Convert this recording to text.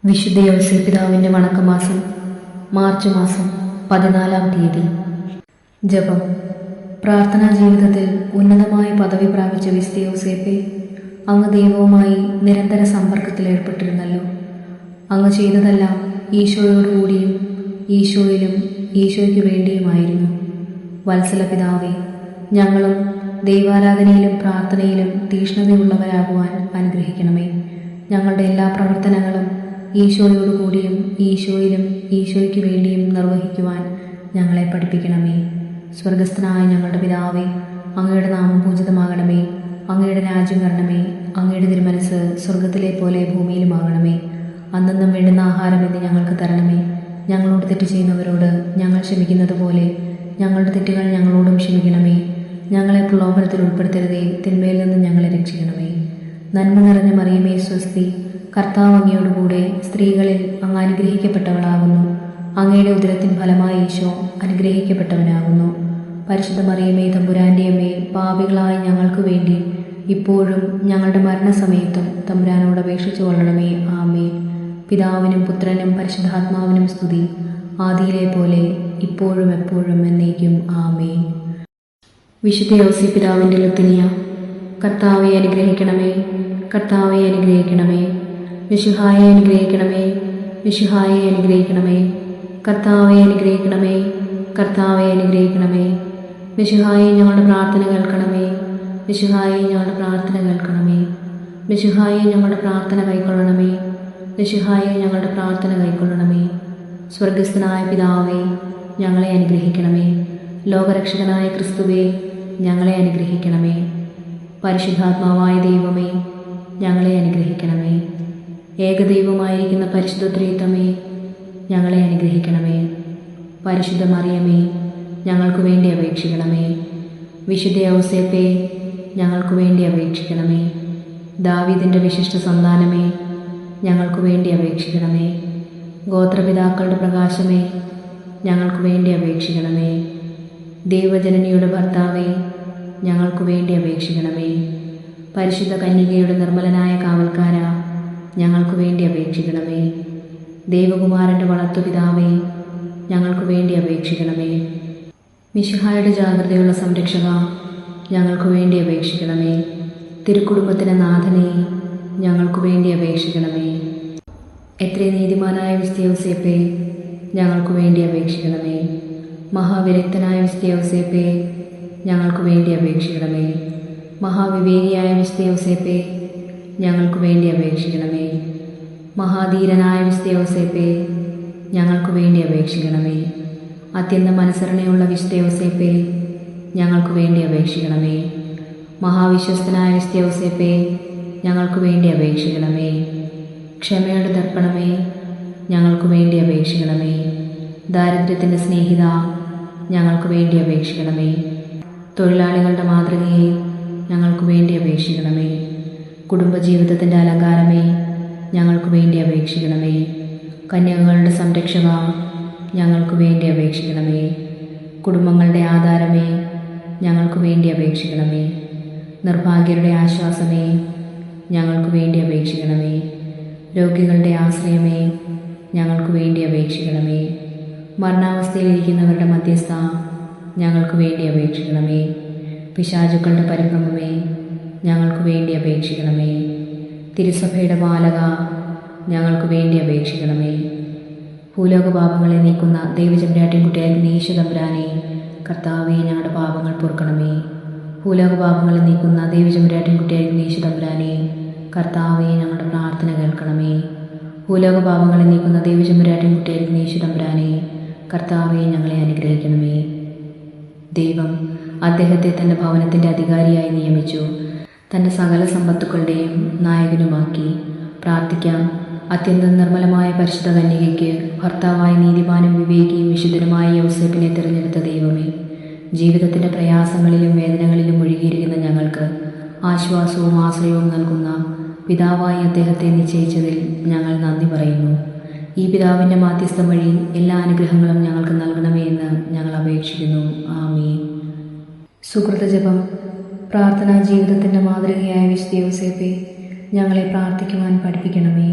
വിശുദ്ധ യൗസേപ്പിതാവിൻ്റെ വണക്കമാസം മാർച്ച് മാസം 14-ാം തീയതി. ജപം. പ്രാർത്ഥനാ ജീവിതത്തിൽ ഉന്നതമായ പദവി പ്രാപിച്ച വിശുദ്ധ യൗസേപ്പെ, അങ്ങ് ദൈവവുമായി നിരന്തര സമ്പർക്കത്തിൽ ഏർപ്പെട്ടിരുന്നല്ലോ. അങ്ങ് ചെയ്തതെല്ലാം ഈശോയോടുകൂടിയും ഈശോയിലും ഈശോയ്ക്ക് വേണ്ടിയുമായിരുന്നു. വത്സല പിതാവേ, ഞങ്ങളും ദൈവാരാധനയിലും പ്രാർത്ഥനയിലും തീഷ്ണതയുള്ളവരാകുവാൻ അനുഗ്രഹിക്കണമേ. ഞങ്ങളുടെ എല്ലാ പ്രവർത്തനങ്ങളും ഈശോയോടുകൂടിയും ഈശോയിലും ഈശോയ്ക്ക് വേണ്ടിയും നിർവഹിക്കുവാൻ ഞങ്ങളെ പഠിപ്പിക്കണമേ. സ്വർഗസ്ഥനായ ഞങ്ങളുടെ പിതാവേ, അങ്ങയുടെ നാമം പൂജിതമാകണമേ. അങ്ങയുടെ രാജ്യം വരണമേ. അങ്ങയുടെ തിരുമനസ് സ്വർഗത്തിലെ പോലെ ഭൂമിയിലുമാകണമേ. അന്നന്നും വേണ്ടുന്ന ആഹാരം ഇന്ന് ഞങ്ങൾക്ക് തരണമേ. ഞങ്ങളോട് തെറ്റ് ചെയ്യുന്നവരോട് ഞങ്ങൾ ക്ഷമിക്കുന്നത് പോലെ ഞങ്ങളുടെ തെറ്റുകൾ ഞങ്ങളോടും ക്ഷമിക്കണമേ. ഞങ്ങളെ പ്രലോഭനത്തിൽ ഉൾപ്പെടുത്തരുതേ, തിന്മയിൽ നിന്ന് ഞങ്ങളെ രക്ഷിക്കണമേ. നന്മ നിറഞ്ഞ മറിയമേ, സ്വസ്തി, കർത്താവ് അങ്ങയോടുകൂടെ സ്ത്രീകളിൽ അങ്ങ് അനുഗ്രഹിക്കപ്പെട്ടവളാകുന്നു. അങ്ങയുടെ ഉദരത്തിൻ ഫലമായ ഈശോ അനുഗ്രഹിക്കപ്പെട്ടവനാകുന്നു. പരിശുദ്ധ മറിയമേ, തമ്പുരാൻ്റെ അമ്മേ, പാപികളായ ഞങ്ങൾക്ക് വേണ്ടി ഇപ്പോഴും ഞങ്ങളുടെ മരണസമയത്തും തമ്പുരാനോട് അപേക്ഷിച്ചു കൊള്ളണമേ. ആമേൻ. പിതാവിനും പുത്രനും പരിശുദ്ധാത്മാവിനും സ്തുതി, ആദിയിലെ പോലെ ഇപ്പോഴും എപ്പോഴും എന്നേക്കും. ആമേൻ. വിശുദ്ധ യൗസേപ്പിതാവിൻ്റെ ലുത്തിനിയ. കർത്താവെ അനുഗ്രഹിക്കണമേ, കർത്താവെ അനുഗ്രഹിക്കണമേ. മിശിഹായെ അനുഗ്രഹിക്കണമേ, മിശിഹായെ അനുഗ്രഹിക്കണമേ. കർത്താവെ അനുഗ്രഹിക്കണമേ, കർത്താവെ അനുഗ്രഹിക്കണമേ. മിശിഹായെ ഞങ്ങളുടെ പ്രാർത്ഥന കേൾക്കണമേ, മിശിഹായെ ഞങ്ങളുടെ പ്രാർത്ഥന കേൾക്കണമേ. മിശിഹായെ ഞങ്ങളുടെ പ്രാർത്ഥന കൈക്കൊള്ളണമേ, മിശിഹായെ ഞങ്ങളുടെ പ്രാർത്ഥന കൈക്കൊള്ളണമേ. സ്വർഗസ്ഥനായ പിതാവേ, ഞങ്ങളെ അനുഗ്രഹിക്കണമേ. ലോകരക്ഷകനായ ക്രിസ്തുവേ, ഞങ്ങളെ അനുഗ്രഹിക്കണമേ. പരിശുദ്ധാത്മാവായ ദൈവമേ, ഞങ്ങളെ അനുഗ്രഹിക്കണമേ. ഏകദൈവമായിരിക്കുന്ന പരിശുദ്ധ ത്രിത്വമേ, ഞങ്ങളെ അനുഗ്രഹിക്കണമേ. പരിശുദ്ധ മറിയമേ, ഞങ്ങൾക്ക് വേണ്ടി അപേക്ഷിക്കണമേ. വിശുദ്ധ യൗസേപ്പേ, ഞങ്ങൾക്ക് വേണ്ടി അപേക്ഷിക്കണമേ. ദാവീദിൻ്റെ വിശിഷ്ട സന്താനമേ, ഞങ്ങൾക്ക് വേണ്ടി അപേക്ഷിക്കണമേ. ഗോത്രപിതാക്കളുടെ പ്രകാശമേ, ഞങ്ങൾക്ക് വേണ്ടി അപേക്ഷിക്കണമേ. ദൈവജനനിയുടെ ഭർത്താവേ, ഞങ്ങൾക്ക് വേണ്ടി അപേക്ഷിക്കണമേ. പരിശുദ്ധ കന്യകയുടെ നിർമ്മലനായ കാവൽക്കാര, ഞങ്ങൾക്ക് വേണ്ടി അപേക്ഷിക്കണമേ. ദൈവകുമാരൻ്റെ വളർത്തുപിതാവേ, ഞങ്ങൾക്ക് വേണ്ടി അപേക്ഷിക്കണമേ. മിശിഹായുടെ ജാഗ്രതയുള്ള സംരക്ഷക, ഞങ്ങൾക്ക് വേണ്ടി അപേക്ഷിക്കണമേ. തിരുക്കുടുംബത്തിൻ്റെ നാഥനെ, ഞങ്ങൾക്ക് വേണ്ടി അപേക്ഷിക്കണമേ. എത്രയും നീതിമാനായ വിശുദ്ധ യൗസേപ്പേ, ഞങ്ങൾക്ക് വേണ്ടി അപേക്ഷിക്കണമേ. മഹാവിരക്തനായ വിശുദ്ധ യൗസേപ്പേ, ഞങ്ങൾക്ക് വേണ്ടി അപേക്ഷിക്കണമേ. മഹാവിവേകിയായ വിശുദ്ധ യൗസേപ്പേ, ഞങ്ങൾക്ക് വേണ്ടി അപേക്ഷിക്കണമേ. മഹാധീരനായ വിശുദ്ധ യൗസേപ്പേ, ഞങ്ങൾക്ക് വേണ്ടി അപേക്ഷിക്കണമേ. അത്യന്തം അനുസരണയുള്ള വിശുദ്ധ യൗസേപ്പേ, ഞങ്ങൾക്ക് വേണ്ടി അപേക്ഷിക്കണമേ. മഹാവിശ്വസ്തനായ വിശുദ്ധ യൗസേപ്പേ, ഞങ്ങൾക്ക് വേണ്ടി അപേക്ഷിക്കണമേ. ക്ഷമയുടെ ദർപ്പണമേ, ഞങ്ങൾക്ക് വേണ്ടി അപേക്ഷിക്കണമേ. ദാരിദ്ര്യത്തിൻ്റെ സ്നേഹിത, ഞങ്ങൾക്ക് വേണ്ടി അപേക്ഷിക്കണമേ. തൊഴിലാളികളുടെ മാതൃകയെ, ഞങ്ങൾക്ക് വേണ്ടി അപേക്ഷിക്കണമേ. കുടുംബജീവിതത്തിൻ്റെ അലങ്കാരമേ, ഞങ്ങൾക്ക് വേണ്ടി അപേക്ഷിക്കണമേ. കന്യകകളുടെ സംരക്ഷക, ഞങ്ങൾക്ക് വേണ്ടി അപേക്ഷിക്കണമേ. കുടുംബങ്ങളുടെ ആധാരമേ, ഞങ്ങൾക്ക് വേണ്ടി അപേക്ഷിക്കണമേ. നിർഭാഗ്യരുടെ ആശ്വാസമേ, ഞങ്ങൾക്ക് വേണ്ടി അപേക്ഷിക്കണമേ. രോഗികളുടെ ആശ്രയമേ, ഞങ്ങൾക്ക് വേണ്ടി അപേക്ഷിക്കണമേ. മരണാവസ്ഥയിലിരിക്കുന്നവരുടെ മധ്യസ്ഥ, ഞങ്ങൾക്ക് വേണ്ടി അപേക്ഷിക്കണമേ. പിശാചുക്കളുടെ പരിഭ്രമമേ, ഞങ്ങൾക്ക് വേണ്ടി അപേക്ഷിക്കണമേ. തിരുസഭയുടെ ബാലക, ഞങ്ങൾക്ക് വേണ്ടി അപേക്ഷിക്കണമേ. ഭൂലോക പാപങ്ങളെ നീക്കുന്ന ദൈവചമ്പരാട്ടിൻകുട്ടിയായിരുന്ന ഈശോ തമ്പുരാനെ, കർത്താവെ ഞങ്ങളുടെ പാപങ്ങൾ പൊറുക്കണമേ. ഭൂലോക പാപങ്ങളെ നീക്കുന്ന ദൈവചമ്പരാട്ടിൻകുട്ടിയായിരുന്ന ഈശോ തമ്പുരാനെ, കർത്താവെ ഞങ്ങളുടെ പ്രാർത്ഥന കേൾക്കണമേ. ഭൂലോക പാപങ്ങളെ നീക്കുന്ന ദൈവചമ്പരാട്ടിൻകുട്ടിയായിരുന്ന ഈശോ തമ്പുരാനെ, കർത്താവെ ഞങ്ങളെ അനുഗ്രഹിക്കണമേ. ദൈവം അദ്ദേഹത്തെ തൻ്റെ ഭവനത്തിൻ്റെ അധികാരിയായി നിയമിച്ചു, തൻ്റെ സകല സമ്പത്തുക്കളുടെയും നായകനുമാക്കി. പ്രാർത്ഥിക്കാം. അത്യന്തം നിർമ്മലമായ പരിശുദ്ധ കന്യകയ്ക്ക് ഭർത്താവായ നീതിമാനും വിവേകിയും വിശുദ്ധനുമായ യൗസേപ്പിനെ തിരഞ്ഞെടുത്ത ദൈവമേ, ജീവിതത്തിൻ്റെ പ്രയാസങ്ങളിലും വേദനകളിലും ഒഴുകിയിരിക്കുന്ന ഞങ്ങൾക്ക് ആശ്വാസവും ആശ്രയവും നൽകുന്ന പിതാവായി അദ്ദേഹത്തെ നിശ്ചയിച്ചതിൽ ഞങ്ങൾ നന്ദി പറയുന്നു. ഈ പിതാവിൻ്റെ മാധ്യസ്ഥം വഴി എല്ലാ അനുഗ്രഹങ്ങളും ഞങ്ങൾക്ക് നൽകണമേ എന്ന് ഞങ്ങൾ അപേക്ഷിക്കുന്നു. ആമേൻ. സുകൃതജപം. പ്രാർത്ഥനാ ജീവിതത്തിൻ്റെ മാതൃകയായ വിശുദ്ധ യൗസേപ്പേ, ഞങ്ങളെ പ്രാർത്ഥിക്കുവാൻ പഠിപ്പിക്കണമേ.